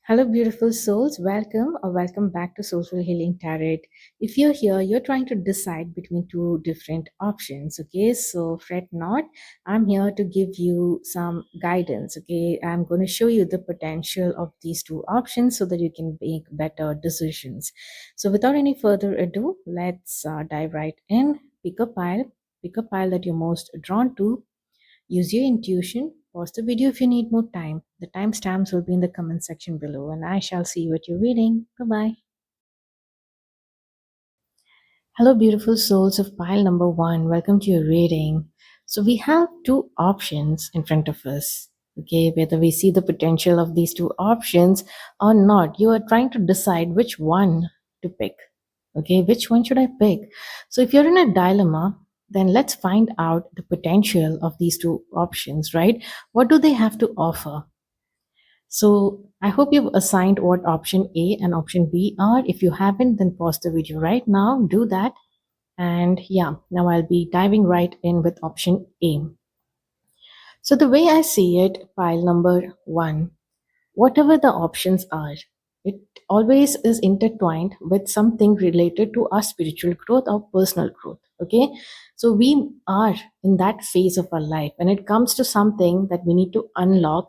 Hello, beautiful souls. Welcome or welcome back to Soulful Healing Tarot. If you're here, you're trying to decide between two different options. Okay, so fret not. I'm here to give you some guidance. Okay, I'm going to show you the potential of these two options so that you can make better decisions. So, without any further ado, let's dive right in. Pick a pile that you're most drawn to. Use your intuition. Pause the video if you need more time. The timestamps will be in the comment section below, and I shall see you at your reading. Bye bye. Hello, beautiful souls of pile number one. Welcome to your reading. So, we have two options in front of us. Okay, whether we see the potential of these two options or not, you are trying to decide which one to pick. Okay, which one should I pick? So, if you're in a dilemma, then let's find out the potential of these two options, right? What do they have to offer? So I hope you've assigned what option A and option B are. If you haven't, then pause the video right now, do that. And yeah, now I'll be diving right in with option A. So the way I see it, pile number one, whatever the options are, it always is intertwined with something related to our spiritual growth or personal growth. Okay. So we are in that phase of our life when it comes to something that we need to unlock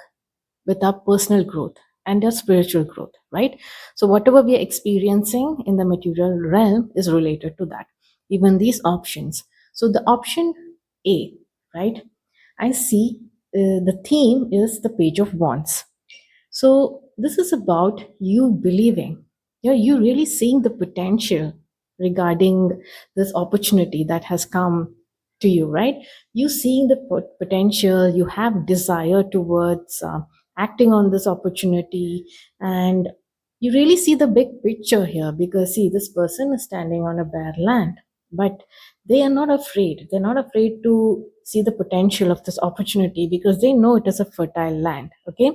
with our personal growth and our spiritual growth, right? So, whatever we are experiencing in the material realm is related to that, even these options. So, the option A, right? I see the theme is the Page of Wands. So this is about you believing. You really seeing the potential regarding this opportunity that has come to you, right? You seeing the potential, you have desire towards acting on this opportunity, and you really see the big picture here because see, this person is standing on a bare land, but they are not afraid. They're not afraid to see the potential of this opportunity because they know it is a fertile land. Okay,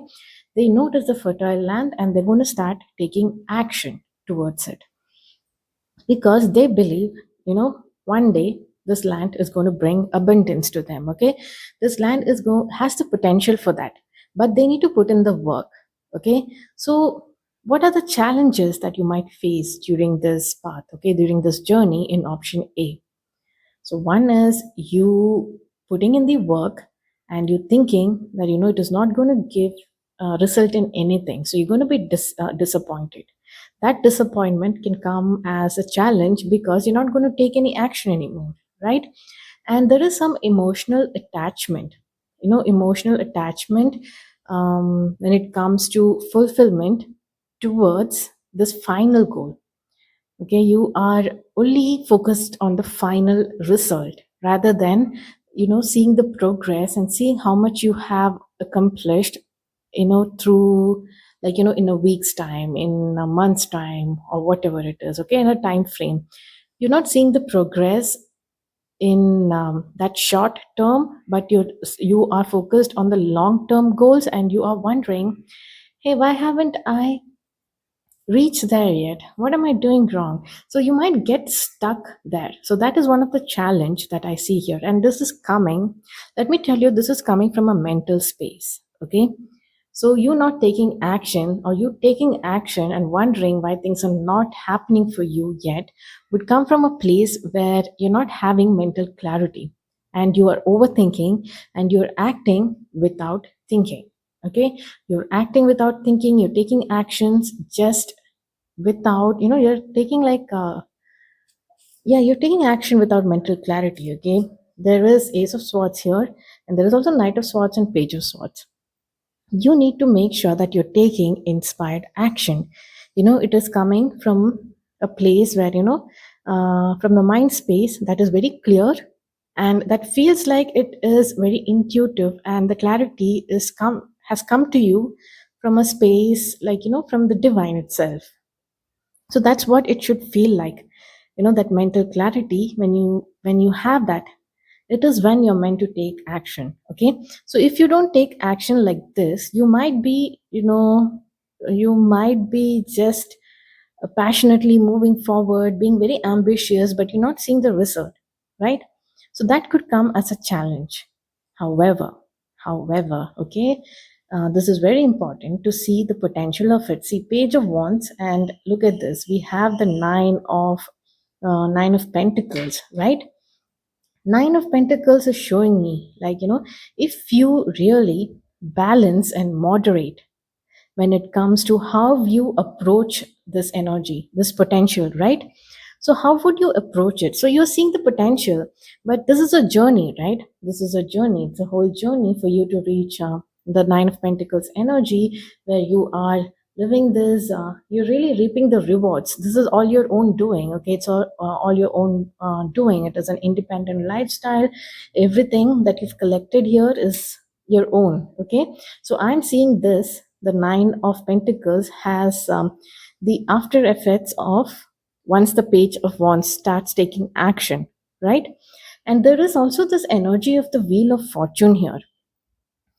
they know it is a fertile land and they're going to start taking action towards it because they believe, one day this land is going to bring abundance to them. Okay, this land has the potential for that, but they need to put in the work. Okay, so what are the challenges that you might face during this path? Okay, during this journey in option A. So one is you putting in the work and you thinking that it is not going to give result in anything. So you're going to be disappointed. That disappointment can come as a challenge because you're not going to take any action anymore, right? And there is some emotional attachment. Emotional attachment when it comes to fulfillment towards this final goal. Okay, you are only focused on the final result rather than seeing the progress and seeing how much you have accomplished through, like, in a week's time, in a month's time, or whatever it is. Okay, in a time frame, you're not seeing the progress in that short term, but you are focused on the long term goals, and you are wondering, hey, why haven't I reach there yet? What am I doing wrong? So you might get stuck there. So that is one of the challenge that I see here. And this is coming, let me tell you, this is coming from a mental space. Okay. So you not taking action, or you taking action and wondering why things are not happening for you yet, would come from a place where you're not having mental clarity and you are overthinking and you're acting without thinking. Okay, you're acting without thinking, you're taking actions just without, you're taking like yeah, you're taking action without mental clarity. Okay, there is Ace of Swords here, and there is also Knight of Swords and Page of Swords. You need to make sure that you're taking inspired action. It is coming from a place where, from the mind space that is very clear, and that feels like it is very intuitive, and the clarity has come to you from a space, like, from the divine itself. So that's what it should feel like. That mental clarity, when you have that, it is when you're meant to take action. Okay, so if you don't take action like this, you might be just passionately moving forward, being very ambitious, but you're not seeing the result, right? So that could come as a challenge. However, okay, This is very important to see the potential of it. See, page of wands, and look at this. We have the nine of pentacles, right? Nine of pentacles is showing me, like, if you really balance and moderate when it comes to how you approach this energy, this potential, right? So, how would you approach it? So, you're seeing the potential, but this is a journey, right? This is a journey. It's a whole journey for you to reach the Nine of Pentacles energy, where you are living this, you're really reaping the rewards. This is all your own doing, okay? It's all your own doing. It is an independent lifestyle. Everything that you've collected here is your own, okay? So I'm seeing this, the Nine of Pentacles has the after effects of once the Page of Wands starts taking action, right? And there is also this energy of the Wheel of Fortune here,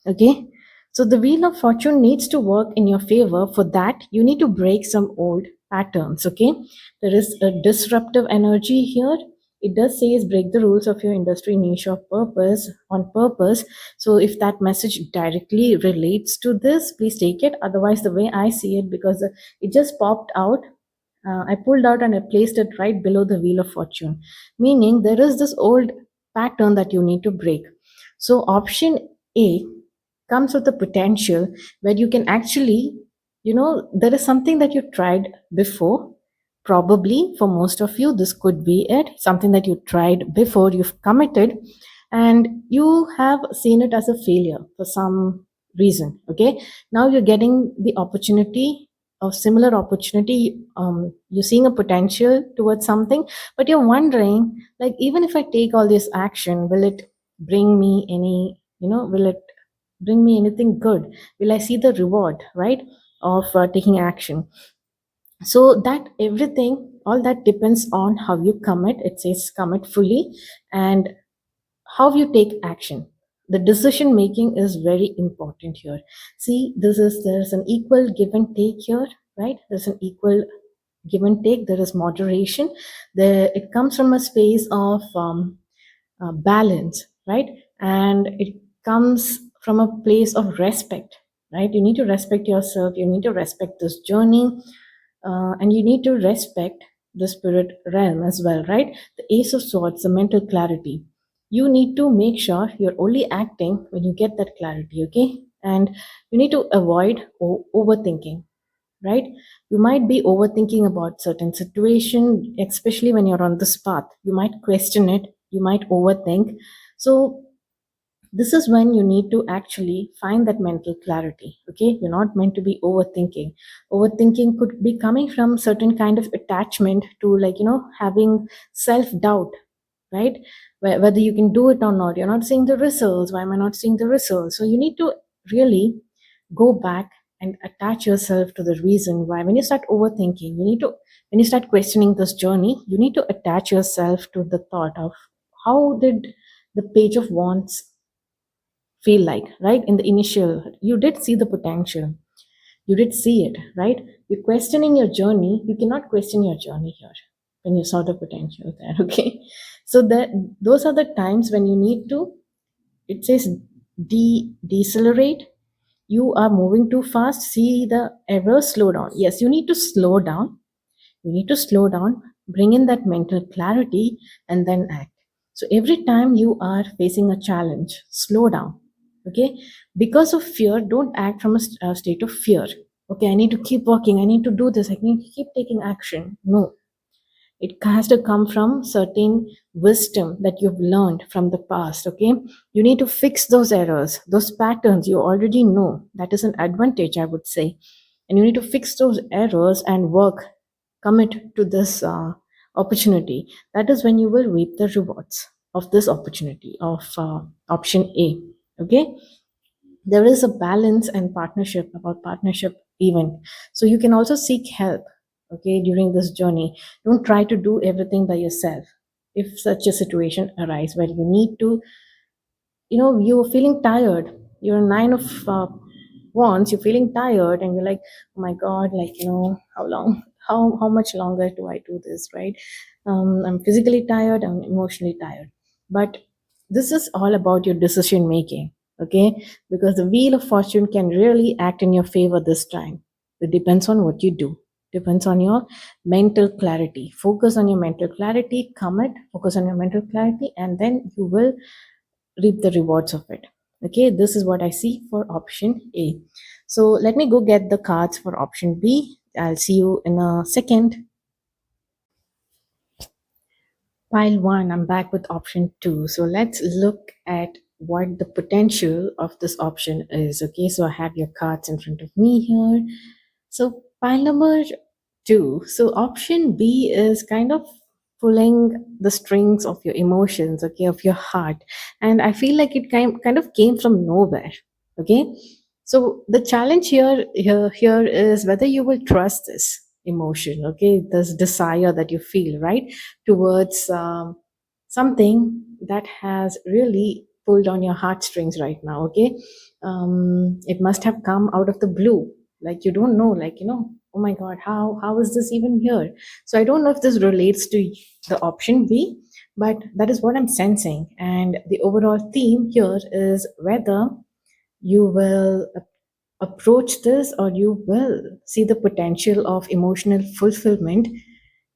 okay? So the Wheel of Fortune needs to work in your favor. For that, you need to break some old patterns, okay? There is a disruptive energy here. It does say is break the rules of your industry, niche, or purpose on purpose. So if that message directly relates to this, please take it. Otherwise, the way I see it, because it just popped out, I pulled out and I placed it right below the Wheel of Fortune, meaning there is this old pattern that you need to break. So option A comes with the potential where you can actually, there is something that you tried before. Probably for most of you, this could be it, something that you tried before, you've committed, and you have seen it as a failure for some reason. Okay, now you're getting the opportunity of similar opportunity. You're seeing a potential towards something, but you're wondering, like, even if I take all this action, will it bring me any, will it bring me anything good? Will I see the reward, right, of taking action? So that everything, all that depends on how you commit. It says commit fully, and how you take action. The decision making is very important here. See, there's an equal give and take here, right? There's an equal give and take. There is moderation there. It comes from a space of balance, right? And it comes from a place of respect, right? You need to respect yourself, you need to respect this journey, and you need to respect the spirit realm as well, right? The Ace of Swords, the mental clarity. You need to make sure you're only acting when you get that clarity, okay? And you need to avoid overthinking, right? You might be overthinking about certain situation, especially when you're on this path. You might question it, you might overthink. So this is when you need to actually find that mental clarity, okay? You're not meant to be overthinking. Overthinking could be coming from certain kind of attachment to, like, having self doubt, right? Whether you can do it or not. You're not seeing the results. Why am I not seeing the results? So you need to really go back and attach yourself to the reason why. When you start overthinking, when you start questioning this journey, you need to attach yourself to the thought of how did the Page of Wands feel like, right? In the initial, you did see the potential, you did see it, right? You're questioning your journey. You cannot question your journey here when you saw the potential there. Okay, so that those are the times when you need to, it says decelerate. You are moving too fast, see the error, slow down. Yes, you need to slow down. You need to slow down, bring in that mental clarity, and then act. So every time you are facing a challenge, slow down. Okay? Because of fear, don't act from a state of fear. Okay, I need to keep working, I need to do this, I need to keep taking action. No, it has to come from certain wisdom that you've learned from the past. Okay, you need to fix those errors, those patterns you already know. That is an advantage, I would say. And you need to fix those errors and work, commit to this opportunity. That is when you will reap the rewards of this opportunity of option A. Okay, there is a balance and partnership, about partnership even. So you can also seek help, okay, during this journey. Don't try to do everything by yourself. If such a situation arises where you need to, you're feeling tired, you're nine of wands, you're feeling tired, and you're like, oh my god, like, how long, how much longer do I do this, right? I'm physically tired, I'm emotionally tired. But this is all about your decision making. Okay, because the wheel of fortune can really act in your favor this time. It depends on what you do, depends on your mental clarity. Focus on your mental clarity, commit, focus on your mental clarity, and then you will reap the rewards of it. Okay, this is what I see for option A. So let me go get the cards for option B. I'll see you in a second. Pile one, I'm back with option two. So let's look at what the potential of this option is. Okay, so I have your cards in front of me here. So pile number two. So option B is kind of pulling the strings of your emotions, okay, of your heart. And I feel like it kind of came from nowhere. Okay. So the challenge here is whether you will trust this emotion, okay, this desire that you feel, right, towards something that has really pulled on your heartstrings right now. Okay, it must have come out of the blue, like you don't know, like, oh my god, how is this even here? So I don't know if this relates to the option B, but that is what I'm sensing. And the overall theme here is whether you will approach this, or you will see the potential of emotional fulfillment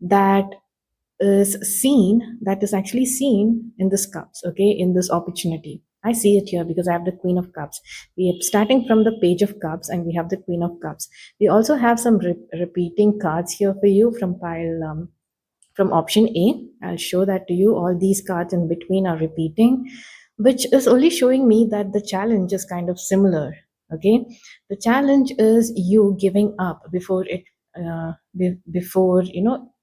that that is actually seen in this cups, okay, in this opportunity. I see it here because I have the queen of cups. We are starting from the page of cups, and we have the queen of cups. We also have some repeating cards here for you from pile from option A. I'll show that to you. All these cards in between are repeating, which is only showing me that the challenge is kind of similar. Okay, the challenge is you giving up before before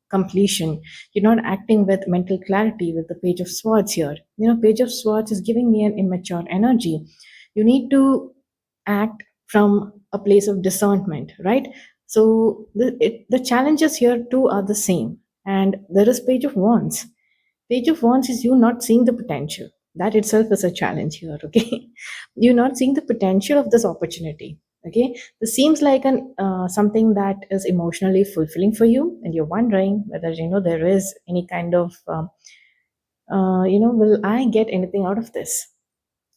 completion. You're not acting with mental clarity with the page of swords here. Page of swords is giving me an immature energy. You need to act from a place of discernment, right? So the challenges here too are the same. And there is page of wands. Page of wands is you not seeing the potential. That itself is a challenge here. Okay, you're not seeing the potential of this opportunity. Okay, this seems like an something that is emotionally fulfilling for you, and you're wondering whether there is any kind of will I get anything out of this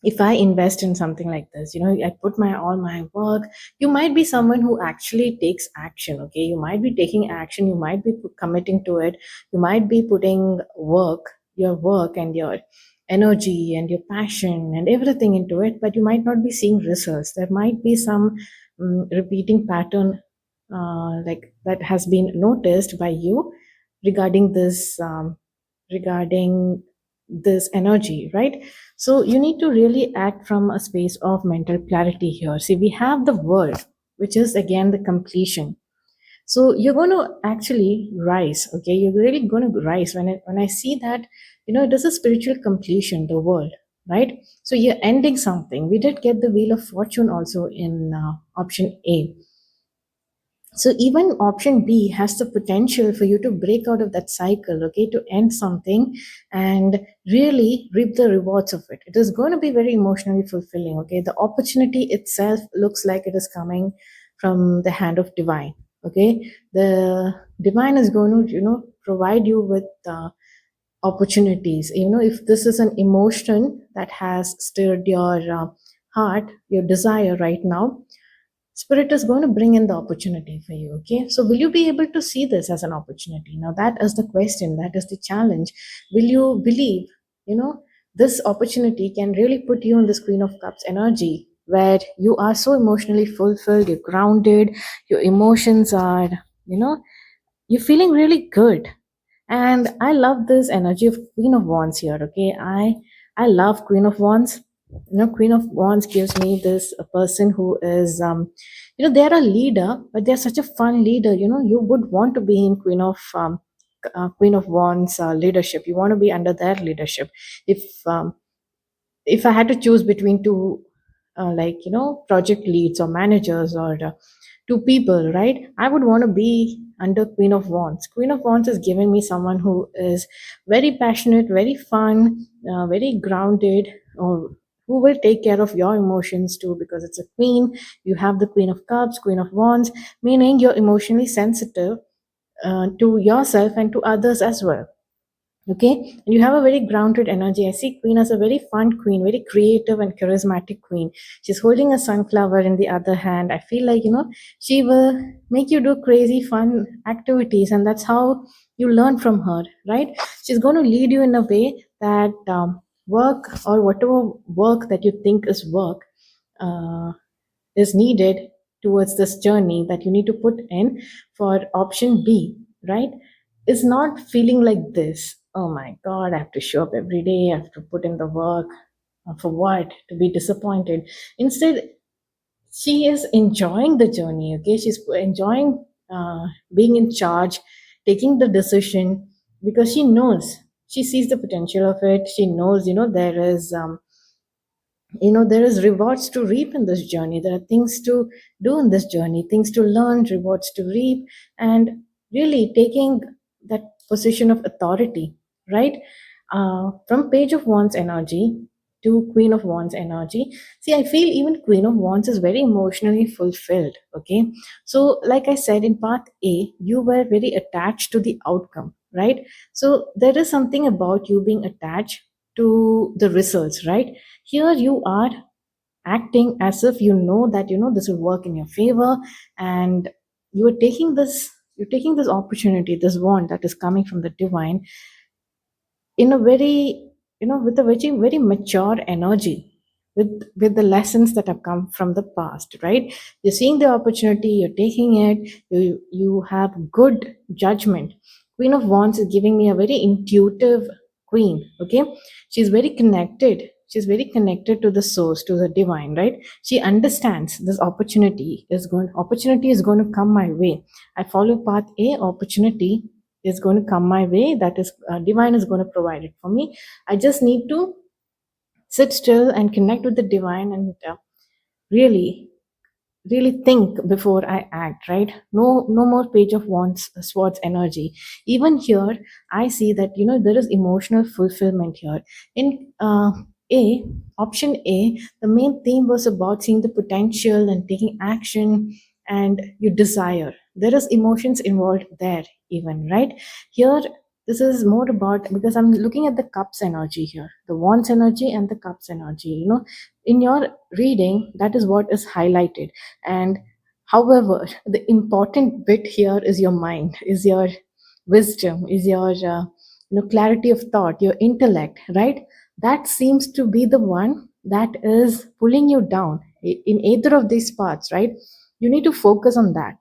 if I invest in something like this. I put my all my work. You might be someone who actually takes action. Okay, you might be taking action, you might be committing to it, you might be putting your work and your energy and your passion and everything into it, but you might not be seeing results. There might be some repeating pattern like that has been noticed by you regarding this energy, right? So you need to really act from a space of mental clarity here. See, we have the world, which is again the completion. So you're going to actually rise. Okay, you're really going to rise when I see that. It is a spiritual completion, the world, right? So you're ending something. We did get the wheel of fortune also in option A. So even option B has the potential for you to break out of that cycle, okay, to end something and really reap the rewards of it. It is going to be very emotionally fulfilling, okay? The opportunity itself looks like it is coming from the hand of divine, okay? The divine is going to, provide you with opportunities. If this is an emotion that has stirred your heart, your desire right now, Spirit is going to bring in the opportunity for you. Okay, so will you be able to see this as an opportunity? Now that is the question, that is the challenge. Will you believe, this opportunity can really put you in this Queen of Cups energy, where you are so emotionally fulfilled, you're grounded, your emotions are, you know you're feeling really good. And I love this energy of Queen of Wands here. Okay, I love Queen of Wands. Queen of Wands gives me this a person who is they're a leader, but they're such a fun leader. You would want to be in Queen of Wands leadership. You want to be under their leadership. If I had to choose between two, project leads or managers, or two people, right? I would want to be under Queen of Wands. Queen of Wands is giving me someone who is very passionate, very fun, very grounded, or who will take care of your emotions too, because it's a queen. You have the Queen of Cups, Queen of Wands, meaning you're emotionally sensitive to yourself and to others as well. Okay, and you have a very grounded energy. I see queen as a very fun queen, very creative and charismatic queen. She's holding a sunflower in the other hand. I feel like, she will make you do crazy fun activities, and that's how you learn from her, right? She's going to lead you in a way that work, or whatever work that you think is work, uh, is needed towards this journey that you need to put in for option B, right? Is not feeling like this. Oh my God, I have to show up every day, I have to put in the work. For what? To be disappointed. Instead, she is enjoying the journey, okay? She's enjoying being in charge, taking the decision, because she knows, she sees the potential of it. She knows, there is rewards to reap in this journey. There are things to do in this journey, things to learn, rewards to reap, and really taking that position of authority, right? From page of wands energy to queen of wands energy. See, I feel even queen of wands is very emotionally fulfilled, okay? So like I said, in part A, you were very attached to the outcome, right? So there is something about you being attached to the results, right? Here you are acting as if you know that this will work in your favor, and you're taking this opportunity, this wand that is coming from the divine, in a very, with a very mature energy, with the lessons that have come from the past, right? You're seeing the opportunity, you're taking it. You have good judgment. Queen of wands is giving me a very intuitive queen, okay? She's very connected to the source, to the divine, right? She understands this opportunity is going to come my way. I follow path A, opportunity is going to come my way. That is, divine is going to provide it for me. I just need to sit still and connect with the divine, and really really think before I act, right? No more page of wands, swords energy. Even here, I see that there is emotional fulfillment here. In A, option A, the main theme was about seeing the potential and taking action, and you desire. There is emotions involved there, even, right? Here, this is more about, because I'm looking at the cups energy here, the wands energy and the cups energy. In your reading, that is what is highlighted. And however, the important bit here is your mind, is your wisdom, is your clarity of thought, your intellect, right? That seems to be the one that is pulling you down in either of these parts, right? You need to focus on that.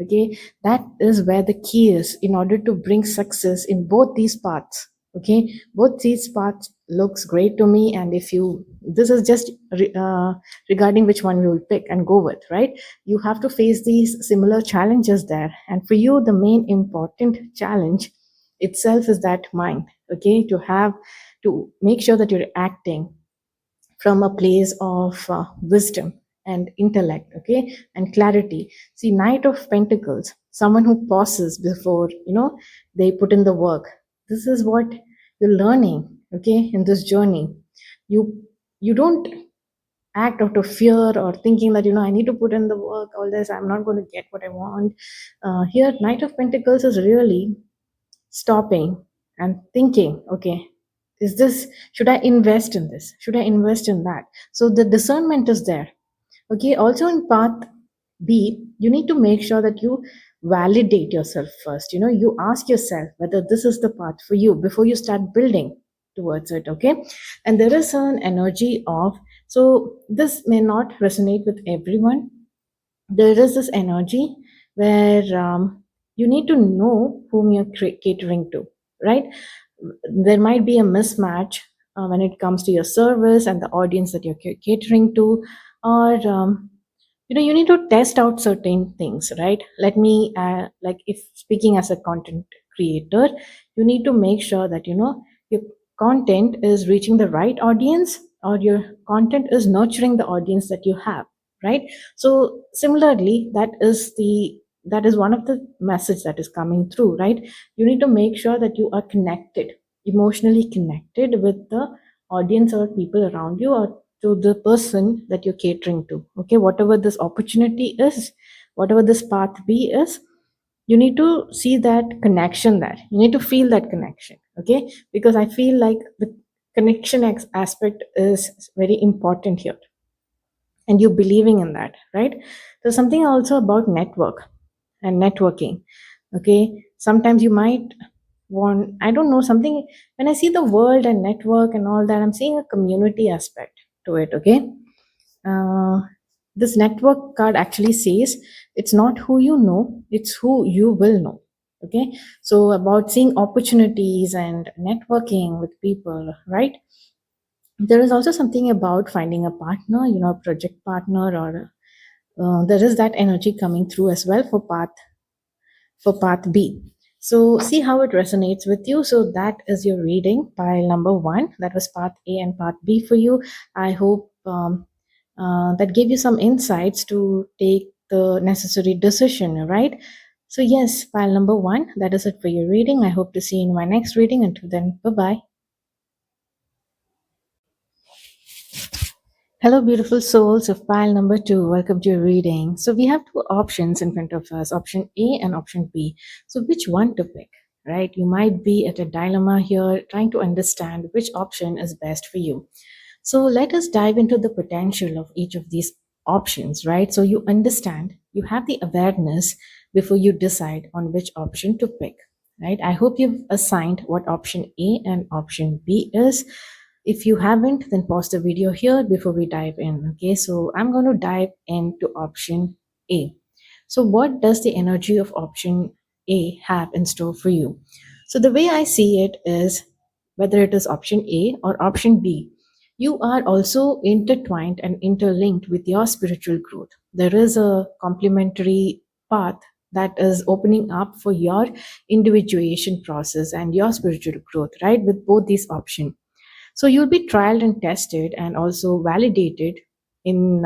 Okay, that is where the key is in order to bring success in both these parts. Okay, both these parts looks great to me, and if you, this is just regarding which one you will pick and go with, right? You have to face these similar challenges there, and for you the main important challenge itself is that mind, okay? To make sure that you're acting from a place of wisdom and intellect, okay, and clarity. See, knight of pentacles, someone who pauses before they put in the work. This is what you're learning, okay, in this journey. You don't act out of fear or thinking that I need to put in the work, all this, I'm not going to get what I want. Here, knight of pentacles is really stopping and thinking, okay, is this, should I invest in this, should I invest in that? So the discernment is there. Okay, also in path B, you need to make sure that you validate yourself first. You ask yourself whether this is the path for you before you start building towards it, okay? And there is an energy of, so this may not resonate with everyone. There is this energy where you need to know whom you're catering to, right? There might be a mismatch when it comes to your service and the audience that you're catering to, or you need to test out certain things, right? Let me like, if speaking as a content creator, you need to make sure that your content is reaching the right audience, or your content is nurturing the audience that you have, right? So similarly, that is one of the message that is coming through, right? You need to make sure that you are connected, emotionally connected with the audience or people around you, or to the person that you're catering to, okay? Whatever this opportunity is, whatever this path B is, you need to see that connection there. You need to feel that connection, okay? Because I feel like the connection aspect is very important here, and you believing in that, right? There's something also about network and networking, okay? Sometimes you might want, I don't know, something. When I see the world and network and all that, I'm seeing a community aspect to it, okay? uh, this network card actually says it's not who you know, it's who you will know, okay? So about seeing opportunities and networking with people, right? There is also something about finding a partner, a project partner, or there is that energy coming through as well for path B. So see how it resonates with you. So that is your reading, pile number one. That was path A and path B for you. I hope that gave you some insights to take the necessary decision, right? So yes, pile number one. That is it for your reading. I hope to see you in my next reading. Until then, bye bye. Hello, beautiful souls of pile number two. Welcome to your reading. So, we have two options in front of us, option A and option B. So, which one to pick, right? You might be at a dilemma here trying to understand which option is best for you. So, let us dive into the potential of each of these options, right? So, you understand, you have the awareness before you decide on which option to pick, right? I hope you've assigned what option A and option B is. If you haven't, then pause the video here before we dive in. Okay, so I'm going to dive into option A. So, what does the energy of option A have in store for you? So, the way I see it is whether it is option A or option B, you are also intertwined and interlinked with your spiritual growth. There is a complementary path that is opening up for your individuation process and your spiritual growth, right? With both these options, so you'll be trialed and tested and also validated in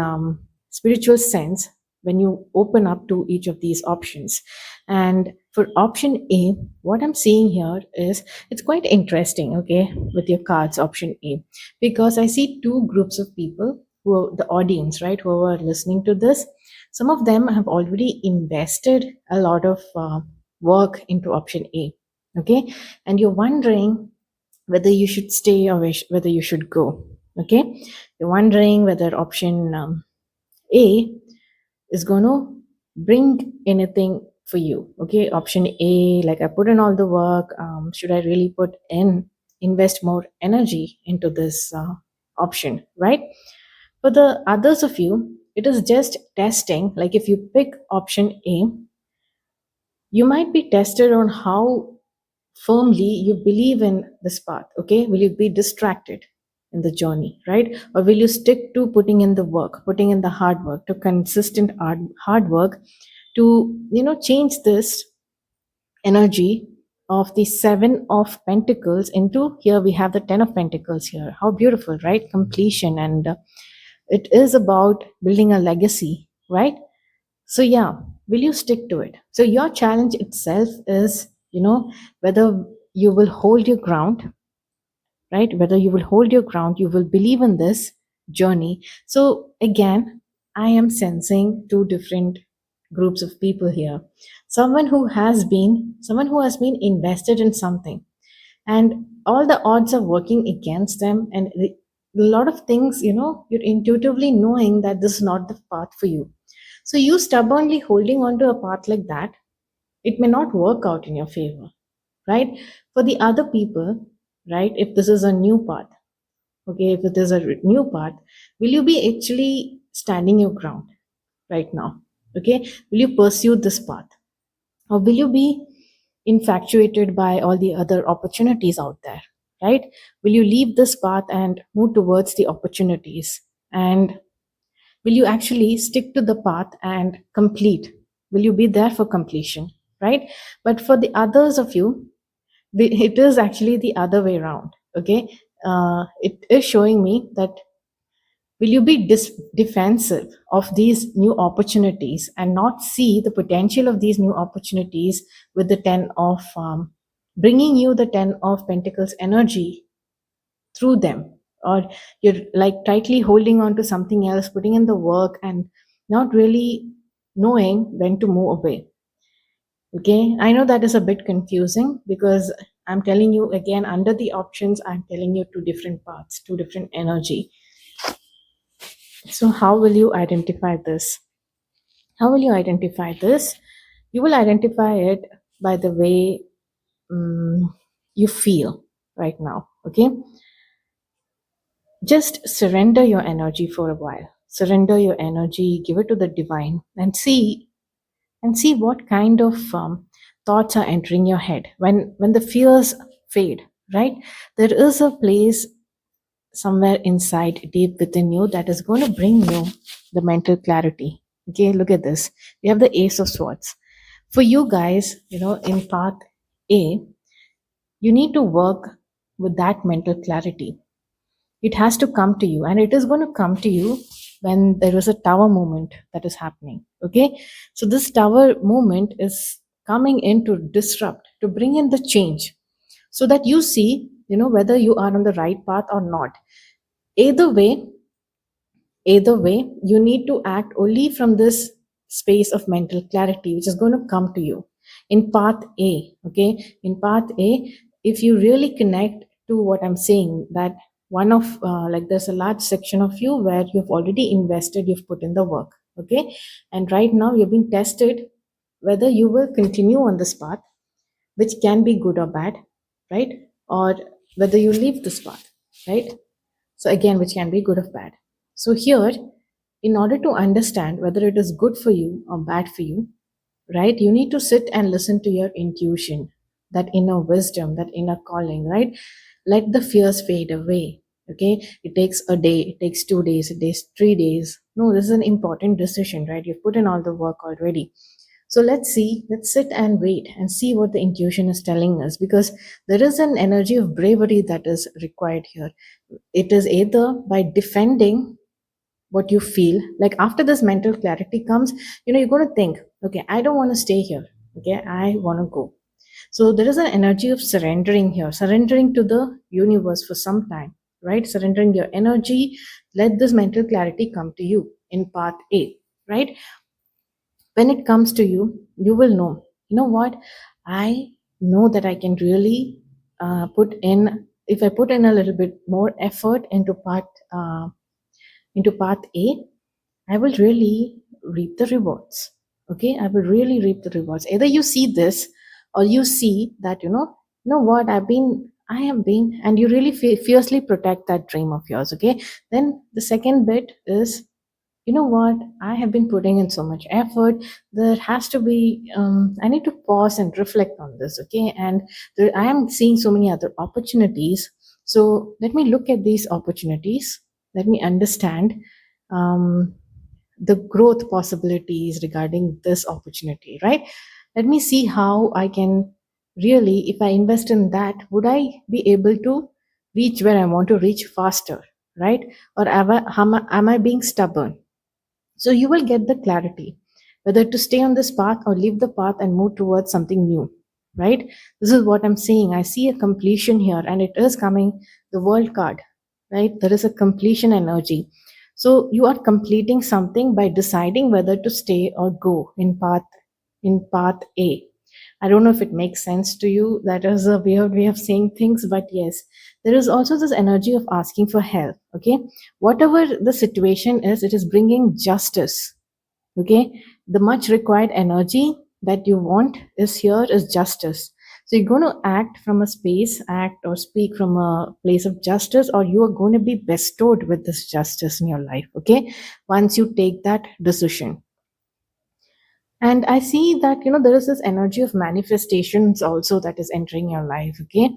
spiritual sense when you open up to each of these options. And for option A, what I'm seeing here is it's quite interesting, okay, with your cards, option A, because I see two groups of people who are the audience, right, who are listening to this. Some of them have already invested a lot of work into option A, okay, and you're wondering whether you should stay or whether you should go. Okay, you're wondering whether option A is going to bring anything for you. Okay, option A, like I put in all the work. Should I really invest more energy into this option, right? For the others of you, it is just testing. Like if you pick option A, you might be tested on how firmly you believe in this path. Okay, will you be distracted in the journey, right? Or will you stick to putting in the work, putting in the hard work, to consistent hard work to change this energy of the seven of pentacles into, here we have the 10 of pentacles here. How beautiful, right? Completion. And it is about building a legacy, right? So yeah, will you stick to it? So your challenge itself is, whether you will hold your ground, right? Whether you will hold your ground, you will believe in this journey. So again, I am sensing two different groups of people here. Someone who has been invested in something, and all the odds are working against them, and a lot of things, you're intuitively knowing that this is not the path for you. So you stubbornly holding on to a path like that, it may not work out in your favor, right? For the other people, right, if this is a new path, okay, if it is a new path, will you be actually standing your ground right now? Okay, will you pursue this path, or will you be infatuated by all the other opportunities out there, right? Will you leave this path and move towards the opportunities? And will you actually stick to the path and complete? Will you be there for completion, right? But for the others of you, it is actually the other way around, okay? It is showing me that will you be defensive of these new opportunities and not see the potential of these new opportunities with the 10 of bringing you the 10 of pentacles energy through them? Or you're like tightly holding on to something else, putting in the work and not really knowing when to move away, Okay, I know that is a bit confusing because I'm telling you again, under the options, I'm telling you two different paths, two different energy. So, how will you identify this? How will you identify this? You will identify it by the way you feel right now. Okay, just surrender your energy for a while. Surrender your energy, give it to the divine, and see what kind of thoughts are entering your head when the fears fade. Right, there is a place somewhere inside deep within you that is going to bring you the mental clarity. Okay, look at this. We have the Ace of Swords. For you guys, in path A, you need to work with that mental clarity. It has to come to you, and it is going to come to you when there is a tower movement that is happening. Okay, so this tower movement is coming in to disrupt, to bring in the change, so that you see, whether you are on the right path or not. Either way, Either way, you need to act only from this space of mental clarity, which is going to come to you in path A. Okay, in path A, if you really connect to what I'm saying, that one of like there's a large section of you where you've already invested, you've put in the work. Okay, and right now you've been tested whether you will continue on this path, which can be good or bad, right? Or whether you leave this path, right? So, again, which can be good or bad. So, here, in order to understand whether it is good for you or bad for you, right, you need to sit and listen to your intuition, that inner wisdom, that inner calling, right? Let the fears fade away. Okay, it takes a day, it takes 2 days, it takes 3 days. No, this is an important decision, right? You've put in all the work already. So let's sit and wait and see what the intuition is telling us, because there is an energy of bravery that is required here. It is either by defending what you feel, like after this mental clarity comes, you're going to think, okay, I don't want to stay here. Okay, I want to go. So there is an energy of surrendering here, surrendering to the universe for some time, right? Surrendering your energy. Let this mental clarity come to you in path A, right? When it comes to you, you will know, what, I know that I can really put in, if I put in a little bit more effort uh, into path A, I will really reap the rewards. Okay, I will really reap the rewards. Either you see this, or you see that, what, I have been, and you really fiercely protect that dream of yours. Okay, then the second bit is, what, I have been putting in so much effort. There has to be, I need to pause and reflect on this. Okay, and I am seeing so many other opportunities. So let me look at these opportunities. Let me understand um, the growth possibilities regarding this opportunity, right? Let me see how I can really, if I invest in that, would I be able to reach where I want to reach faster, right? Or am I being stubborn? So you will get the clarity whether to stay on this path or leave the path and move towards something new, right? This is what I'm saying. I see a completion here, and it is coming, the world card, right? There is a completion energy. So you are completing something by deciding whether to stay or go in path A. I don't know if it makes sense to you. That is a weird way of saying things, but yes, there is also this energy of asking for help. Okay, whatever the situation is, it is bringing justice. Okay, the much required energy that you want is here is justice. So you're going to act from a space, act or speak from a place of justice, or you are going to be bestowed with this justice in your life. Okay, once you take that decision. And I see that, there is this energy of manifestations also that is entering your life. Okay,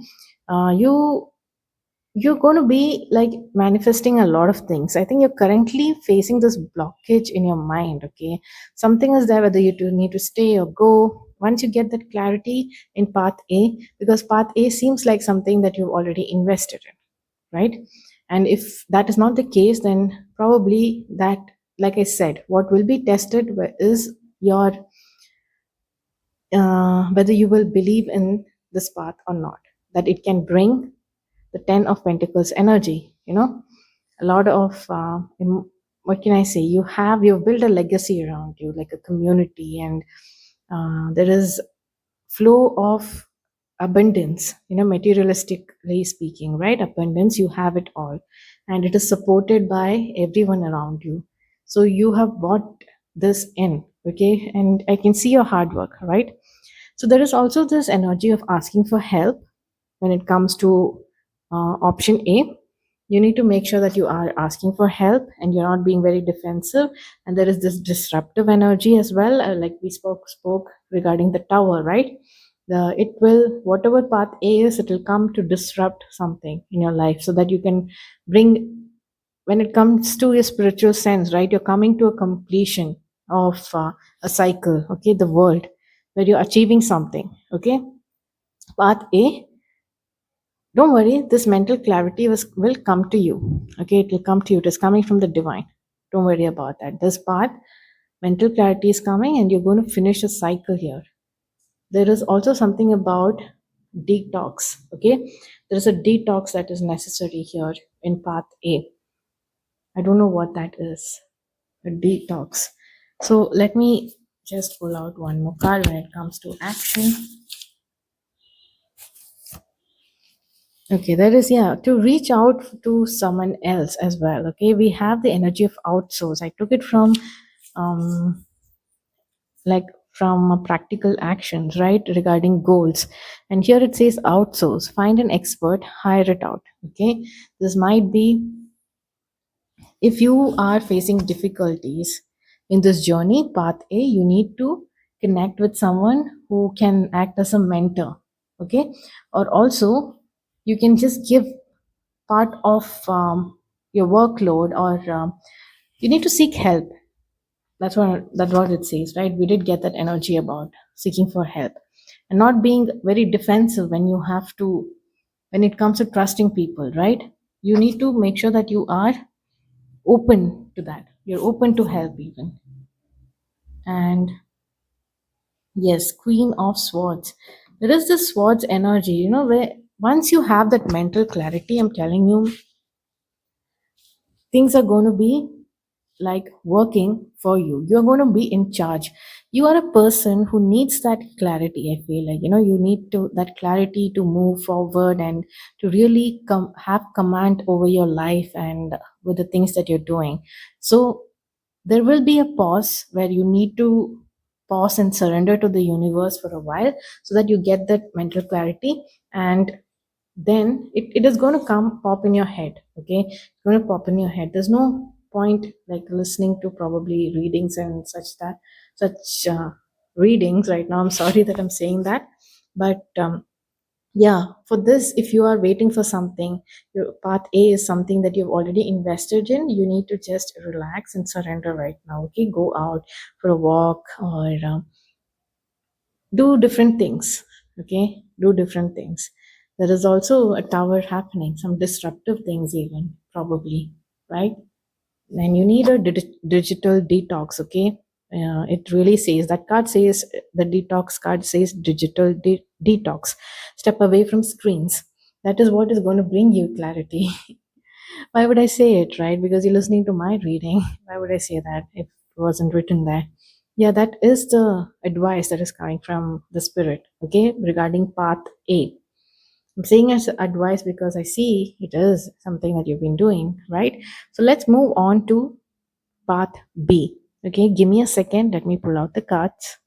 you're going to be like manifesting a lot of things. I think you're currently facing this blockage in your mind. Okay, something is there, whether you do need to stay or go. Once you get that clarity in path A, because path A seems like something that you've already invested in, right? And if that is not the case, then probably that, like I said, what will be tested is your whether you will believe in this path or not, that it can bring the 10 of pentacles energy. A lot of what can I say, you've built a legacy around you, like a community, and there is flow of abundance, materialistically speaking, right? Abundance, you have it all, and it is supported by everyone around you. So you have bought this in, okay? And I can see your hard work, right? So there is also this energy of asking for help when it comes to option A. You need to make sure that you are asking for help and you're not being very defensive. And there is this disruptive energy as well, like we spoke regarding the tower, right? It will, whatever path A is, it will come to disrupt something in your life so that you can bring, when it comes to your spiritual sense, right? You're coming to a completion of a cycle, okay, the world, where you're achieving something, okay? Path A, don't worry, this mental clarity will come to you. Okay, it will come to you. It is coming from the divine. Don't worry about that. This path, mental clarity is coming, and you're going to finish a cycle here. There is also something about detox. Okay, there is a detox that is necessary here in path A. I don't know what that is. A detox. So let me just pull out one more card when it comes to action. Okay, that is, yeah, to reach out to someone else as well. Okay, we have the energy of outsource. I took it from, um, like from practical actions, right, regarding goals. And here it says outsource. Find an expert, hire it out. Okay, this might be, if you are facing difficulties in this journey, path A, you need to connect with someone who can act as a mentor. Okay, or also you can just give part of your workload, or you need to seek help. That's what it says, right? We did get that energy about seeking for help and not being very defensive when you have to, when it comes to trusting people, right? You need to make sure that you are open to that. You're open to help even. And yes, Queen of Swords. There is this swords energy, where once you have that mental clarity, I'm telling you, things are going to be like working for you. You're going to be in charge. You are a person who needs that clarity. I feel like, you need to that clarity to move forward and to really have command over your life and with the things that you're doing. So there will be a pause where you need to pause and surrender to the universe for a while so that you get that mental clarity, and then it is going to come pop in your head. Okay, it's going to pop in your head. There's no point like listening to probably readings and such readings right now. I'm sorry that I'm saying that, but yeah, for this, if you are waiting for something, your path A is something that you've already invested in, you need to just relax and surrender right now. Okay, go out for a walk, or do different things. Okay, do different things. There is also a tower happening, some disruptive things even, probably, right? And you need a digital detox. Okay, it really says, that card says, the detox card says digital detox. Step away from screens. That is what is going to bring you clarity. Why would I say it, right? Because you're listening to my reading. Why would I say that if it wasn't written there? Yeah, that is the advice that is coming from the spirit, okay, regarding path A. I'm saying as advice because I see it is something that you've been doing, right? So let's move on to path B. Okay, give me a second. Let me pull out the cards.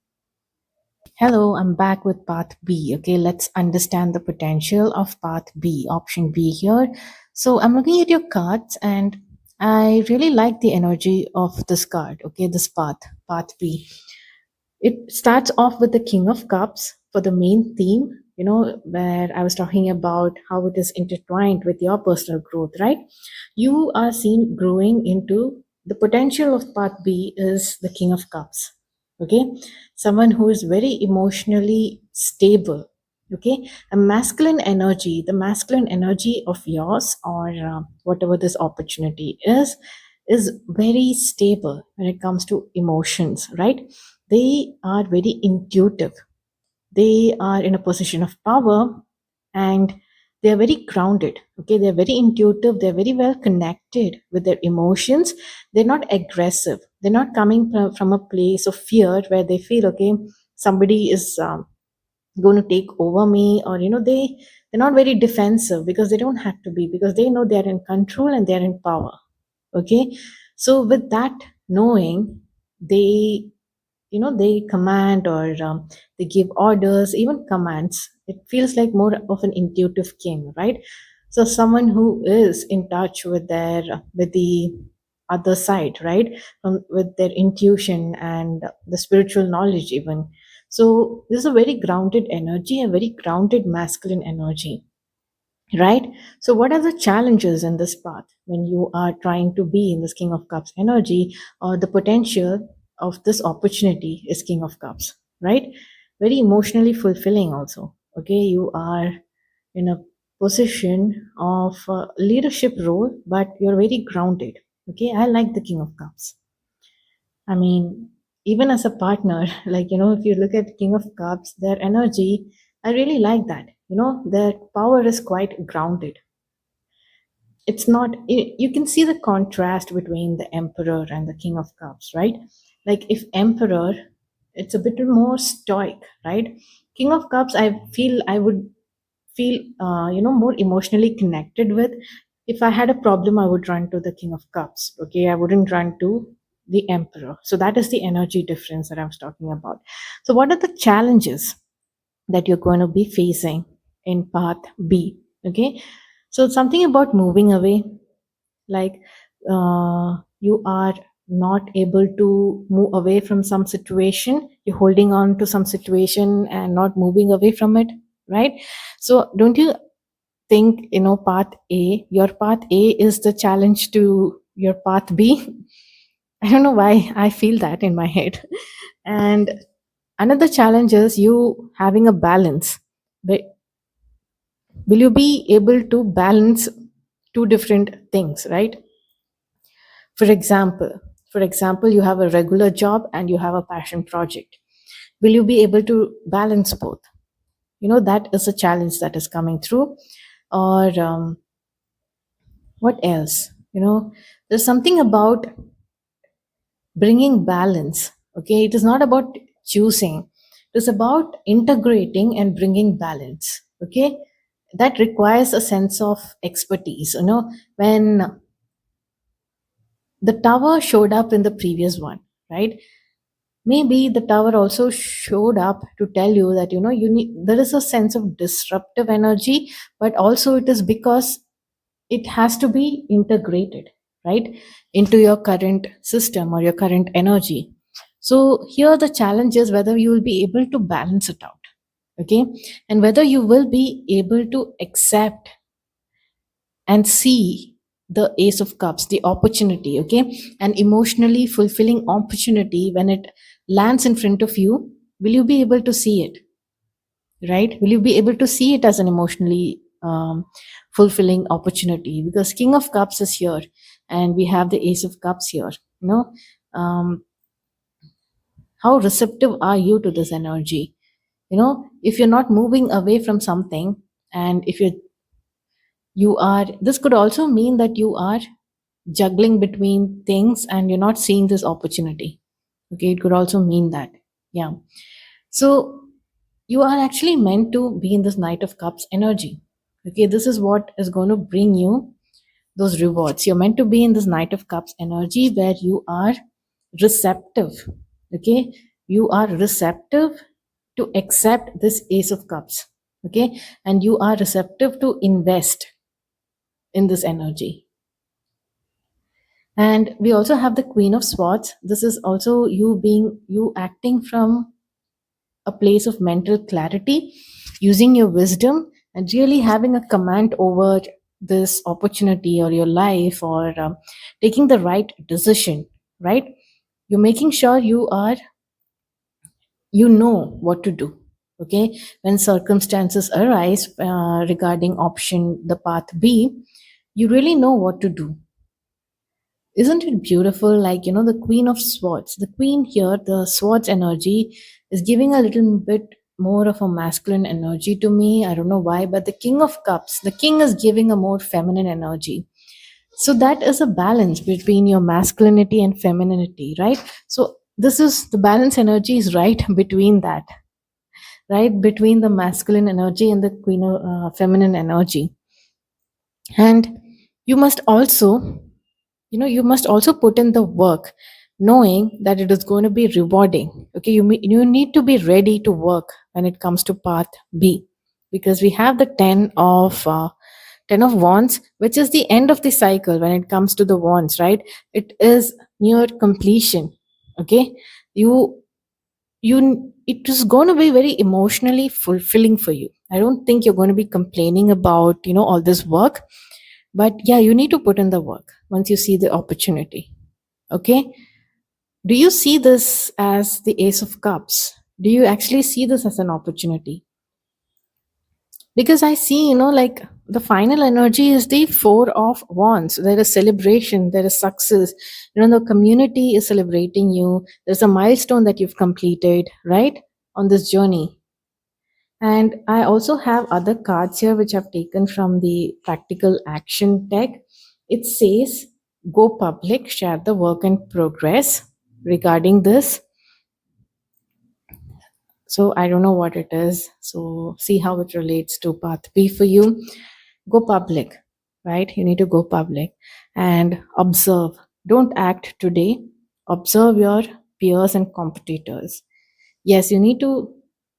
Hello, I'm back with path B. Okay, let's understand the potential of path B, option B here. So I'm looking at your cards and I really like the energy of this card. Okay, this path B. It starts off with the King of Cups for the main theme, where I was talking about how it is intertwined with your personal growth, right? You are seen growing into the potential of part B is the King of Cups. Okay, someone who is very emotionally stable. Okay, a masculine energy, the masculine energy of yours, or whatever this opportunity is very stable when it comes to emotions, right? They are very intuitive. They are in a position of power, and they are very grounded. Okay, they're very intuitive. They're very well connected with their emotions. They're not aggressive. They're not coming from a place of fear where they feel, okay, somebody is going to take over me, or they're not very defensive because they don't have to be, because they know they're in control and they're in power. Okay, so with that knowing, they they command, or they give orders, even commands. It feels like more of an intuitive king, right? So someone who is in touch with the other side, right? With their intuition and the spiritual knowledge even. So this is a very grounded energy, a very grounded masculine energy, right? So what are the challenges in this path when you are trying to be in this king of cups energy, or the potential of this opportunity is king of cups, right? Very emotionally fulfilling also. Okay, you are in a position of leadership role, but you're very grounded. Okay, I like the king of cups. I mean, even as a partner, like, if you look at King of Cups, their energy, I really like that. Their power is quite grounded. It's not, you can see the contrast between the Emperor and the King of Cups, right? Like, if Emperor, it's a bit more stoic, right? King of Cups, I would feel, more emotionally connected with. If I had a problem, I would run to the King of Cups. Okay, I wouldn't run to the Emperor. So that is the energy difference that I was talking about. So what are the challenges that you're going to be facing in path B? Okay, so it's something about moving away, like, you are not able to move away from some situation. You're holding on to some situation and not moving away from it, right? So don't you think, path A, your path A is the challenge to your path B? I don't know why I feel that in my head. And another challenge is you having a balance. But will you be able to balance two different things, right? For example, you have a regular job and you have a passion project. Will you be able to balance both? That is a challenge that is coming through. Or what else? There's something about bringing balance. Okay, it is not about choosing, it is about integrating and bringing balance. Okay, that requires a sense of expertise. When the tower showed up in the previous one, right? Maybe the tower also showed up to tell you that there is a sense of disruptive energy, but also it is because it has to be integrated, right, into your current system or your current energy. So here the challenge is whether you will be able to balance it out. Okay, and whether you will be able to accept and see the ace of cups, the opportunity. Okay, an emotionally fulfilling opportunity, when it lands in front of you, will you be able to see it, right? Will you be able to see it as an emotionally fulfilling opportunity? Because king of cups is here and we have the ace of cups here. Um, how receptive are you to this energy? If you're not moving away from something, and if you are, this could also mean that you are juggling between things and you're not seeing this opportunity. Okay, it could also mean that. Yeah. So you are actually meant to be in this knight of cups energy. Okay, this is what is going to bring you those rewards. You're meant to be in this knight of cups energy where you are receptive. Okay, you are receptive to accept this ace of cups. Okay, and you are receptive to invest in this energy. And we also have the queen of swords. This is also you acting from a place of mental clarity, using your wisdom and really having a command over this opportunity or your life, or taking the right decision, right? You're making sure you know what to do. Okay, when circumstances arise regarding option the path B, you really know what to do. Isn't it beautiful? Like, the queen of swords, the queen here, the swords energy is giving a little bit more of a masculine energy to me. I don't know why, but the king of cups, the king is giving a more feminine energy. So that is a balance between your masculinity and femininity, right? So this is the balance energy is right between that, right, between the masculine energy and the feminine energy. And you must also, you must also put in the work, knowing that it is going to be rewarding. Okay, you need to be ready to work when it comes to path B, because we have the 10 of wands, which is the end of the cycle when it comes to the wands, right? It is near completion. Okay, you it is going to be very emotionally fulfilling for you. I don't think you're going to be complaining about all this work, but yeah, you need to put in the work once you see the opportunity. Okay, do you see this as the ace of cups? Do you actually see this as an opportunity? Because I see, like the final energy is the four of wands. There is celebration, there is success. The community is celebrating you. There's a milestone that you've completed, right, on this journey. And I also have other cards here which I've taken from the practical action deck. It says, go public, share the work in progress. Regarding this, so I don't know what it is. So see how it relates to path B for you. Go public, right? You need to go public and observe. Don't act today. Observe your peers and competitors. Yes, you need to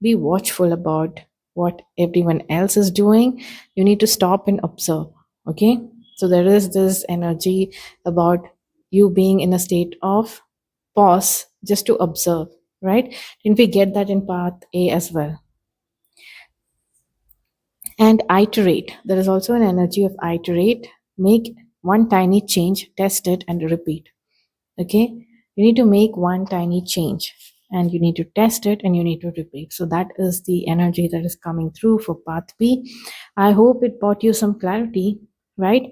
be watchful about what everyone else is doing. You need to stop and observe. Okay, so there is this energy about you being in a state of pause just to observe, right? And we get that in path A as well. And iterate, there is also an energy of iterate. Make one tiny change, test it, and repeat. Okay, you need to make one tiny change and you need to test it and you need to repeat. So that is the energy that is coming through for path B. I hope it brought you some clarity, right?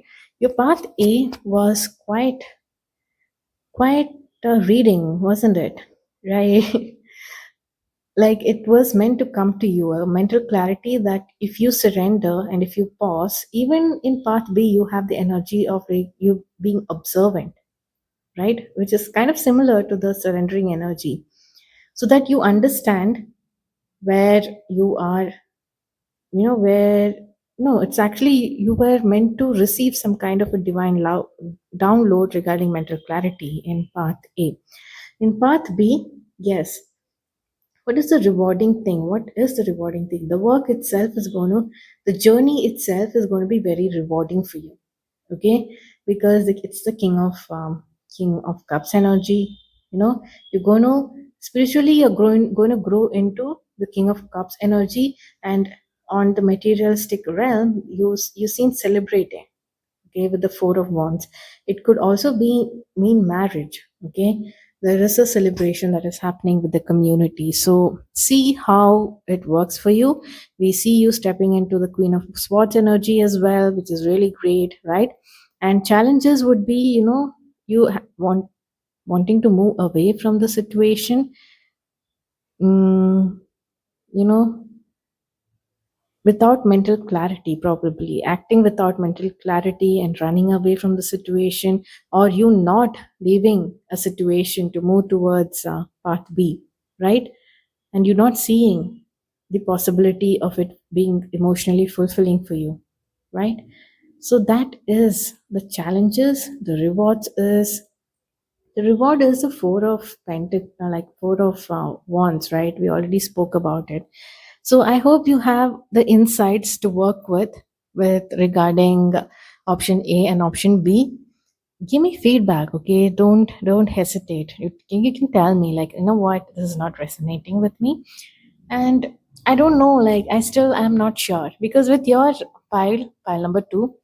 Your path A was quite a reading, wasn't it? Right. Like it was meant to come to you, a mental clarity that if you surrender and if you pause, even in path B you have the energy of you being observant, right? Which is kind of similar to the surrendering energy, so that you understand where you are, where, no, it's actually you were meant to receive some kind of a divine download regarding mental clarity in path A. In path B, yes, what is the rewarding thing? What is the rewarding thing? The work itself is going to, the journey itself is going to be very rewarding for you. Okay, because it's the king of cups energy. You're going to, spiritually you're going to grow into the king of cups energy. And on the materialistic realm, you seen celebrating, okay, with the four of wands. It could also be mean marriage. Okay, there is a celebration that is happening with the community, so see how it works for you. We see you stepping into the queen of swords energy as well, which is really great, right? And challenges would be, you wanting to move away from the situation. mm, you know without mental clarity, probably acting without mental clarity and running away from the situation, or you not leaving a situation to move towards path B, right? And you're not seeing the possibility of it being emotionally fulfilling for you, right? So that is the challenges. The reward is the four of like four of wands, right? We already spoke about it. So I hope you have the insights to work with regarding option A and option B. Give me feedback, okay? Don't hesitate. You can tell me, like, you know what, this is not resonating with me. And I don't know, like I still am not sure, because with your pile number two,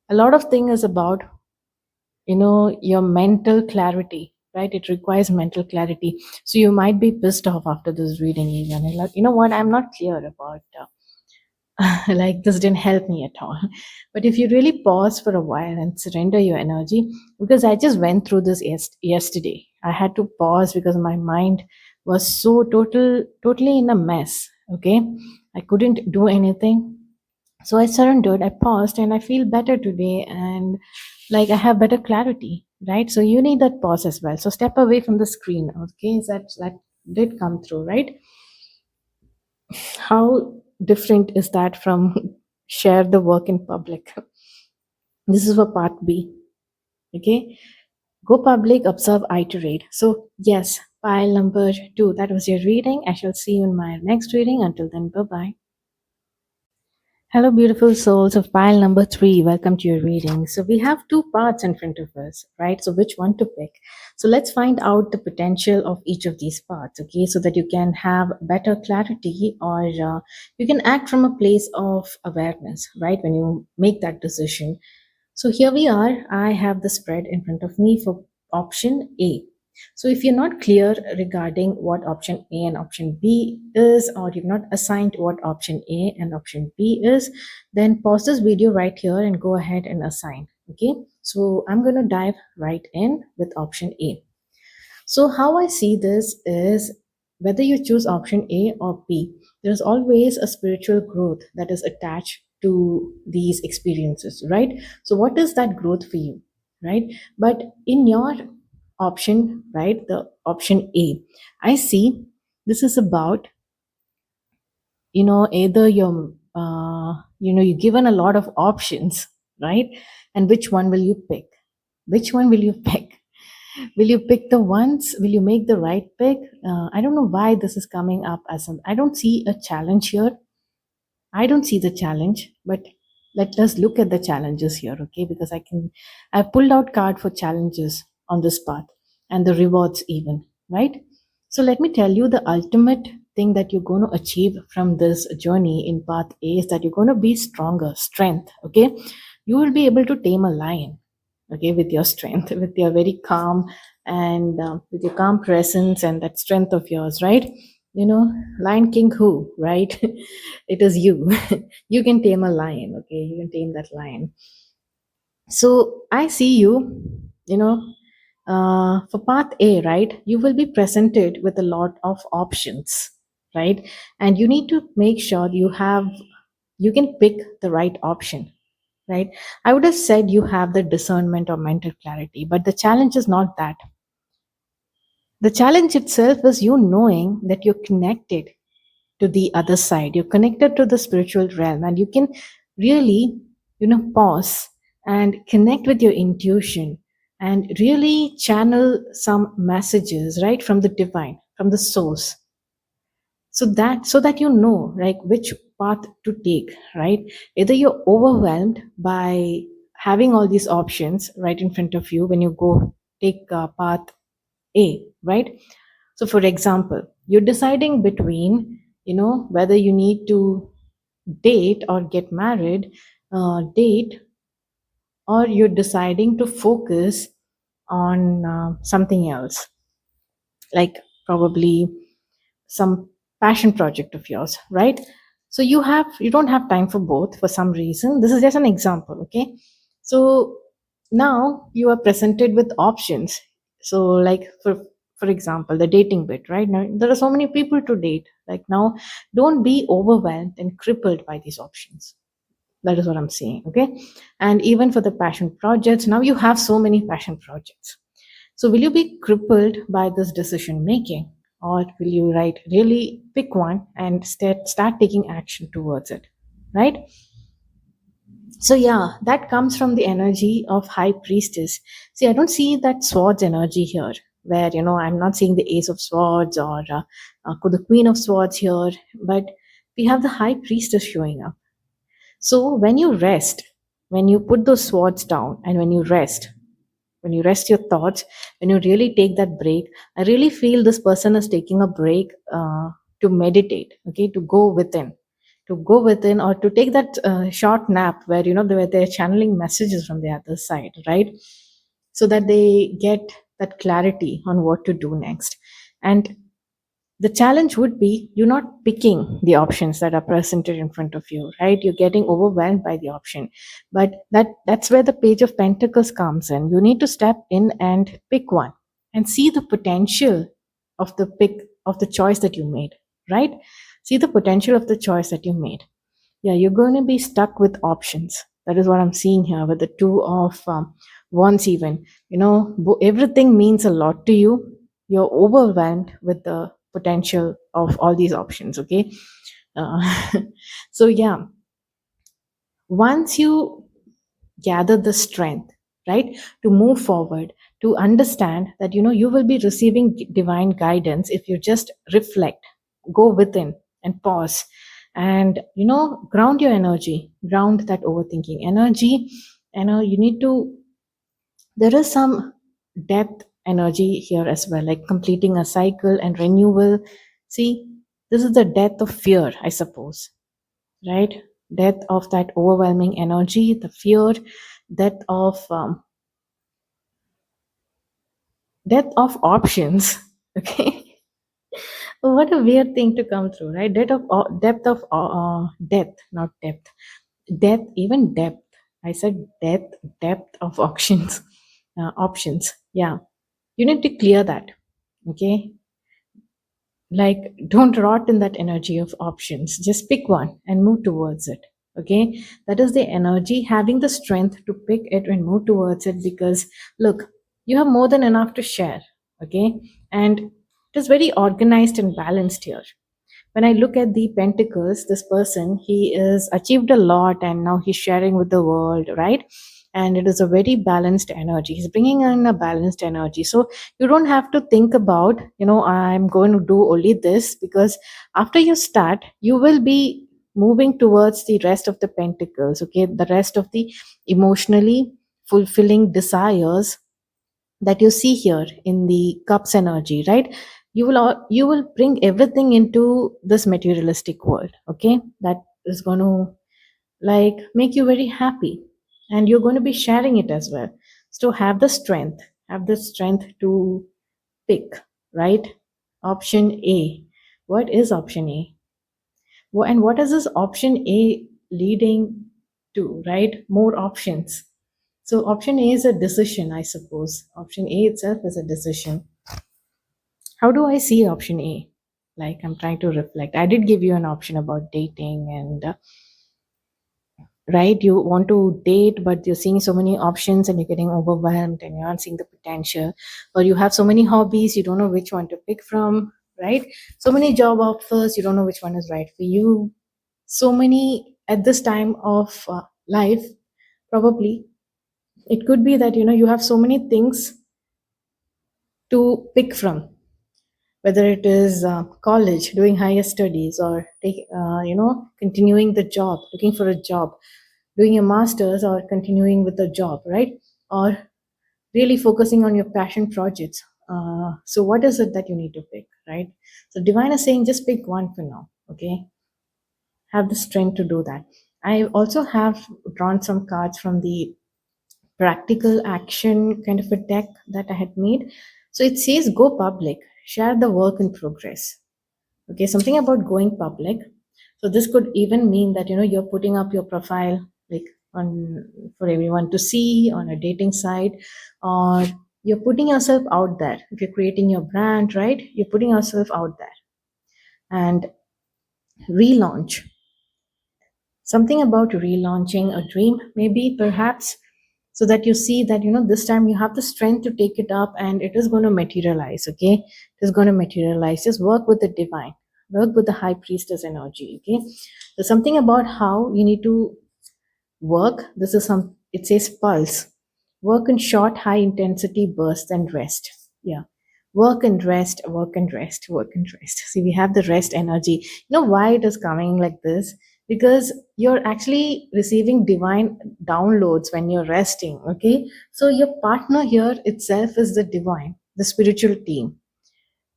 a lot of thing is about, your mental clarity, right? It requires mental clarity. So you might be pissed off after this reading even. You're like, you know what, I'm not clear about like this didn't help me at all. But if you really pause for a while and surrender your energy, because I just went through this yesterday. I had to pause because my mind was so totally in a mess. Okay, I couldn't do anything. So I surrendered, I paused, and I feel better today, and like I have better clarity, right? So you need that pause as well. So step away from the screen. Okay, that did come through, right? How different is that from share the work in public? This is for part B. Okay. Go public, observe, iterate. So, yes, pile number 2. That was your reading. I shall see you in my next reading. Until then, bye bye. Hello, beautiful souls of pile number 3. Welcome to your reading. So, we have two parts in front of us, right? So, which one to pick? So, let's find out the potential of each of these parts, okay? So that you can have better clarity, or you can act from a place of awareness, right? When you make that decision. So here we are. I have the spread in front of me for option A. So if you're not clear regarding what option A and option B is, or you've not assigned what option A and option B is, then pause this video right here and go ahead and assign. Okay. So I'm going to dive right in with option A. So, how I see this is whether you choose option A or B, there's always a spiritual growth that is attached to these experiences, right? So, what is that growth for you, right? But in your option, right, the option A, I see this is about, either you're given a lot of options, right? And which one will you pick? Which one will you pick? Will you pick the ones? Will you make the right pick? I don't know why this is coming up as a. I don't see a challenge here. I don't see the challenge, but let us look at the challenges here, okay? Because I pulled out card for challenges on this path and the rewards even, right? So let me tell you the ultimate thing that you're going to achieve from this journey in path A is that you're going to be stronger, strength, okay? You will be able to tame a lion, okay, with your strength, with your very calm and with your calm presence and that strength of yours, right? You know, Lion King who, right? It is you. You can tame a lion, okay? You can tame that lion. So I see you, you know, for path A, right? You will be presented with a lot of options, right? And you need to make sure you can pick the right option, right? I would have said you have the discernment or mental clarity, but the challenge is not that. The challenge itself is you knowing that you're connected to the other side, you're connected to the spiritual realm, and you can really, pause and connect with your intuition and really channel some messages, right, from the divine, from the source, so that you know, like, which path to take, right? Either you're overwhelmed by having all these options right in front of you when you go take path A, right? So for example, you're deciding between, whether you need to date or get married, date, or you're deciding to focus on something else, like probably some passion project of yours, right? So you don't have time for both for some reason. This is just an example, okay? So now you are presented with options. So like for example, the dating bit, right? Now there are so many people to date. Like now, don't be overwhelmed and crippled by these options. That is what I'm saying, okay? And even for the passion projects, now you have so many passion projects. So will you be crippled by this decision making, or will you, right, really pick one and start taking action towards it, right? So yeah, that comes from the energy of high priestess. See, I don't see that swords energy here, where I'm not seeing the ace of swords or the queen of swords here, but we have the high priestess showing up. So when you rest, when you put those swords down, and when you rest your thoughts, when you really take that break, I really feel this person is taking a break to meditate, okay, to go within, or to take that short nap where they're channeling messages from the other side, right? So that they get that clarity on what to do next. And the challenge would be you're not picking the options that are presented in front of you, right? You're getting overwhelmed by the option, but that's where the page of pentacles comes in. You need to step in and pick one and see the potential of the pick of the choice that you made, right? See the potential of the choice that you made. Yeah, you're going to be stuck with options. That is what I'm seeing here with the two of wands. Even everything means a lot to you. You're overwhelmed with the potential of all these options, okay? Uh, so yeah, once you gather the strength, right, to move forward, to understand that you will be receiving divine guidance if you just reflect, go within and pause, and ground your energy, ground that overthinking energy. You need to, there is some depth energy here as well, like completing a cycle and renewal. See, this is the death of fear, I suppose, right? Death of that overwhelming energy, the fear, death of death of options. Okay. What a weird thing to come through, right? Depth of death, not depth. Death, even depth. I said death, depth of options. Options. Yeah. You need to clear that. Okay. Like, don't rot in that energy of options. Just pick one and move towards it. Okay. That is the energy, having the strength to pick it and move towards it, because look, you have more than enough to share. Okay. And it is very organized and balanced here. When I look at the pentacles, this person, he is achieved a lot and now he's sharing with the world, right? And it is a very balanced energy. He's bringing in a balanced energy. So you don't have to think about, I'm going to do only this, because after you start, you will be moving towards the rest of the pentacles, okay? The rest of the emotionally fulfilling desires that you see here in the cups energy, right? You will bring everything into this materialistic world, okay? That is going to like make you very happy, and you're going to be sharing it as well. So have the strength to pick, right? Option A. What is option A? And what is this option A leading to, right? More options. So option A is a decision, I suppose. Option A itself is a decision. How do I see option A? Like, I'm trying to reflect. I did give you an option about dating, and right, you want to date, but you're seeing so many options and you're getting overwhelmed and you're not seeing the potential. Or you have so many hobbies, you don't know which one to pick from, right? So many job offers, you don't know which one is right for you. So many at this time of life, probably it could be that you have so many things to pick from, whether it is college, doing higher studies, or continuing the job, looking for a job, doing a master's, or continuing with the job, right? Or really focusing on your passion projects. So what is it that you need to pick, right? So divine is saying just pick one for now, okay? Have the strength to do that. I also have drawn some cards from the practical action kind of a deck that I had made. So it says go public, share the work in progress. Okay, something about going public. So this could even mean that you're putting up your profile, like, on for everyone to see on a dating site, or you're putting yourself out there. If you're creating your brand, right, you're putting yourself out there. And relaunch, something about relaunching a dream, maybe, perhaps, so that you see that this time you have the strength to take it up and it is going to materialize. Okay, it is going to materialize. Just work with the divine, work with the high priestess energy. Okay, so something about how you need to work. This is some, it says pulse. Work in short, high intensity bursts and rest. Yeah. Work and rest, work and rest, work and rest. See, we have the rest energy. You know why it is coming like this? Because you're actually receiving divine downloads when you're resting. Okay. So your partner here itself is the divine, the spiritual team.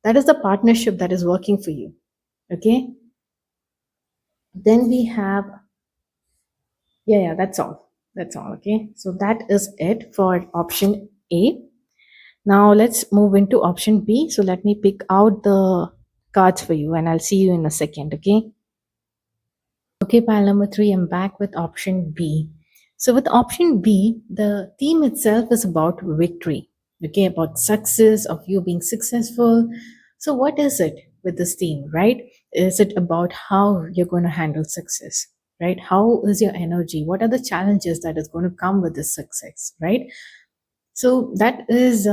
That is the partnership that is working for you. Okay. Then we have, yeah, that's all. That's all. Okay. So that is it for option A. Now let's move into option B. So let me pick out the cards for you and I'll see you in a second. Okay. Okay, pile number three, I'm back with option B. So with option B, the theme itself is about victory. Okay, about success, of you being successful. So what is it with this theme, right? Is it about how you're going to handle success, right? How is your energy? What are the challenges that is going to come with this success, right? So that is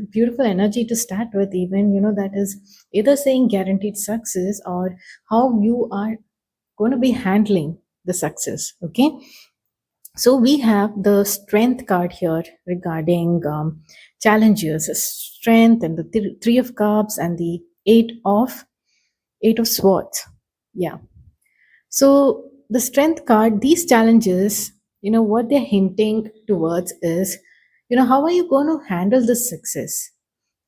beautiful energy to start with. Even that is either saying guaranteed success, or how you are going to be handling the success? Okay, so we have the strength card here regarding challenges, strength, and the three of cups and the eight of swords. Yeah. So the strength card, these challenges, what they're hinting towards is, how are you going to handle this success?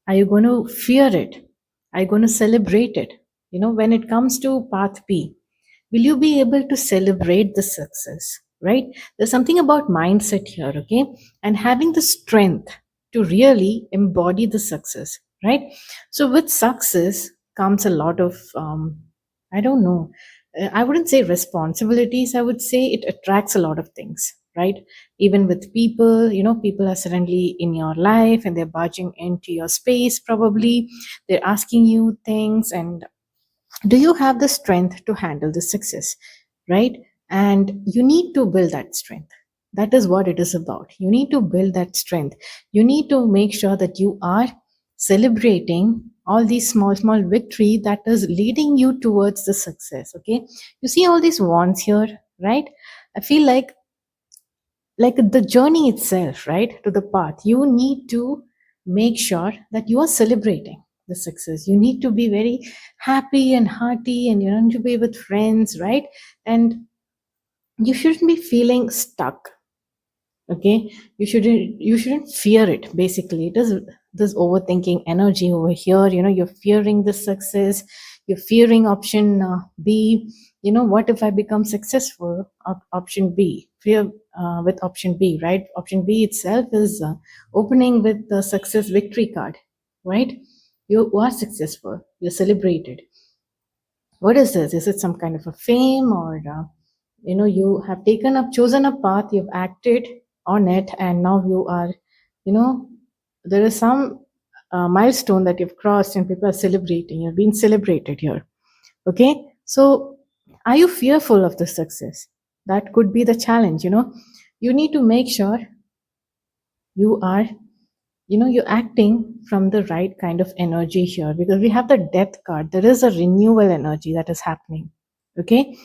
Are you going to fear it? Are you going to celebrate it? When it comes to path B, will you be able to celebrate the success? Right? There's something about mindset here, okay? And having the strength to really embody the success, right? So with success comes a lot of, I don't know, I wouldn't say responsibilities, I would say it attracts a lot of things, right? Even with people, people are suddenly in your life and they're barging into your space, probably. They're asking you things, and do you have the strength to handle the success, right? And you need to build that strength. That is what it is about. You need to build that strength. You need to make sure that you are celebrating all these small small victory that is leading you towards the success. Okay, you see all these wands here, right? I feel like the journey itself, right, to the path, you need to make sure that you are celebrating the success. You need to be very happy and hearty, and you need to be with friends, right? And you shouldn't be feeling stuck. Okay, you shouldn't fear it. Basically, it is this overthinking energy over here. You're fearing the success. You're fearing option B. What if I become successful? Option B, fear with option B, right? Option B itself is opening with the success victory card, right? You are successful, you're celebrated. What is this? Is it some kind of a fame, or you have taken up chosen a path, you've acted on it, and now you are, you know there is some milestone that you've crossed and people are celebrating, you're being celebrated here. Okay, so are you fearful of the success? That could be the challenge. You need to make sure you are, you're acting from the right kind of energy here, because we have the death card. There is a renewal energy that is happening. Okay,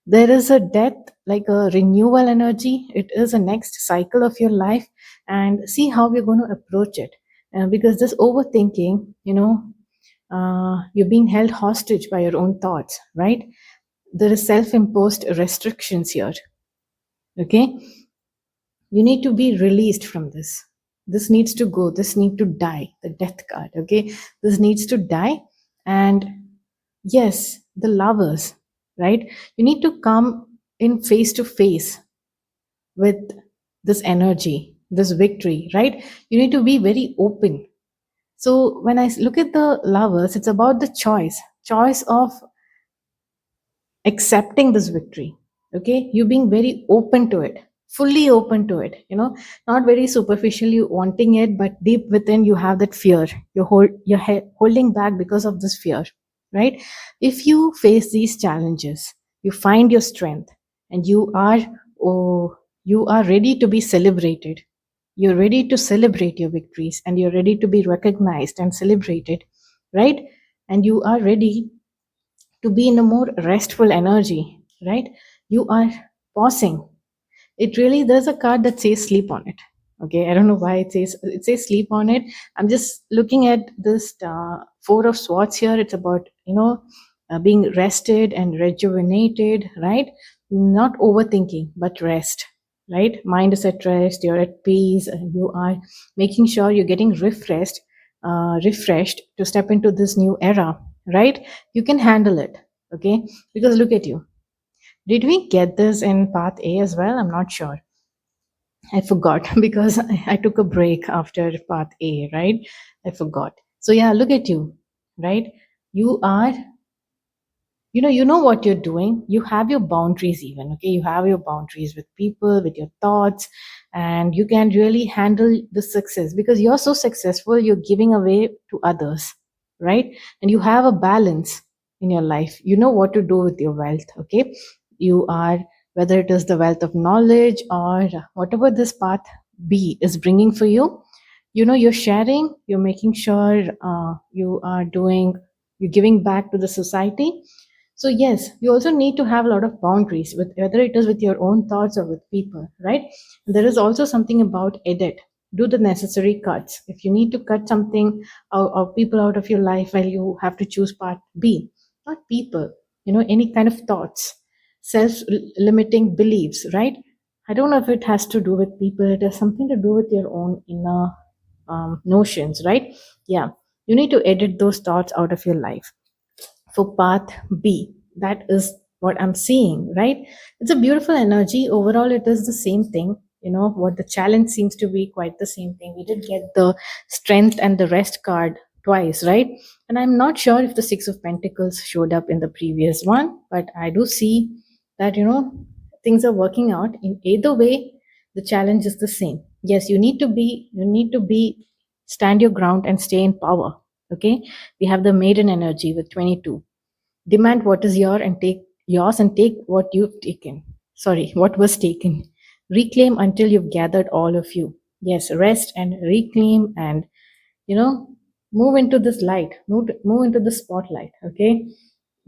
there is a death, like a renewal energy. It is a next cycle of your life, and see how we're going to approach it. Because this overthinking, you're being held hostage by your own thoughts, right? There is self-imposed restrictions here. Okay, you need to be released from this needs to go, this need to die, the death card. Okay, this needs to die. And yes, the lovers, right? You need to come in face to face with this energy, this victory, right? You need to be very open. So when I look at the lovers, it's about the choice of accepting this victory. Okay, you being very open to it, fully open to it, not very superficially wanting it, but deep within you have that fear. You're holding back because of this fear, right? If you face these challenges, you find your strength, and you are ready to be celebrated. You're ready to celebrate your victories, and you're ready to be recognized and celebrated, right? And you are ready to be in a more restful energy, right? You are pausing. It really, there's a card that says sleep on it. Okay, I don't know why it says sleep on it. I'm just looking at this four of swords here. It's about being rested and rejuvenated, right? Not overthinking, but rest, right? Mind is at rest. You're at peace. You are making sure you're getting refreshed to step into this new era, right? You can handle it. Okay, because look at you. Did we get this in path A as well? I'm not sure. I forgot because I took a break after path A, right? I forgot. So yeah, look at you, right? You are, you know what you're doing. You have your boundaries even, okay? You have your boundaries with people, with your thoughts, and you can really handle the success because you're so successful, you're giving away to others, right? And you have a balance in your life. You know what to do with your wealth, okay? You are, whether it is the wealth of knowledge or whatever this path B is bringing for you, you're sharing, you're making sure you're giving back to the society. So yes, you also need to have a lot of boundaries with whether it is with your own thoughts or with people, right? There is also something about edit. Do the necessary cuts. If you need to cut something or people out of your life, well, you have to choose part B, not people. Any kind of thoughts, self-limiting beliefs, right? I don't know if it has to do with people. It has something to do with your own inner notions, right? Yeah, you need to edit those thoughts out of your life for path B. That is what I'm seeing, right? It's a beautiful energy. Overall, it is the same thing. What the challenge seems to be quite the same thing. We did get the strength and the rest card twice, right? And I'm not sure if the Six of Pentacles showed up in the previous one, but I do see that, things are working out. In either way, the challenge is the same. Yes, you need to be, stand your ground and stay in power. Okay, we have the maiden energy with 22. Demand what is yours and take what you've taken. Sorry, what was taken. Reclaim until you've gathered all of you. Yes, rest and reclaim and, you know, move into this light, move into the spotlight. Okay,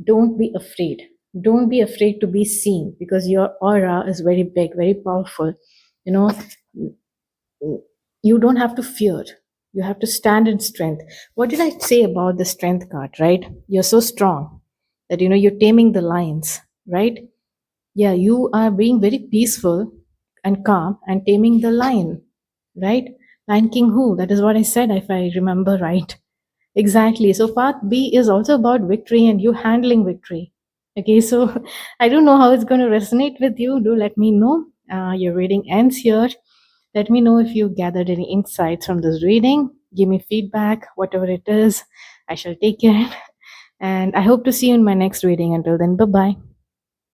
don't be afraid. Don't be afraid to be seen because your aura is very big, very powerful. You know, you don't have to fear. You have to stand in strength. What did I say about the strength card, right? You're so strong that you're taming the lions, right? Yeah, you are being very peaceful and calm and taming the lion, right? Lion King who? That is what I said, if I remember right. Exactly. So path B is also about victory and you handling victory. Okay, so I don't know how it's going to resonate with you. Do let me know. Your reading ends here. Let me know if you gathered any insights from this reading. Give me feedback, whatever it is. I shall take it. And I hope to see you in my next reading. Until then, bye bye.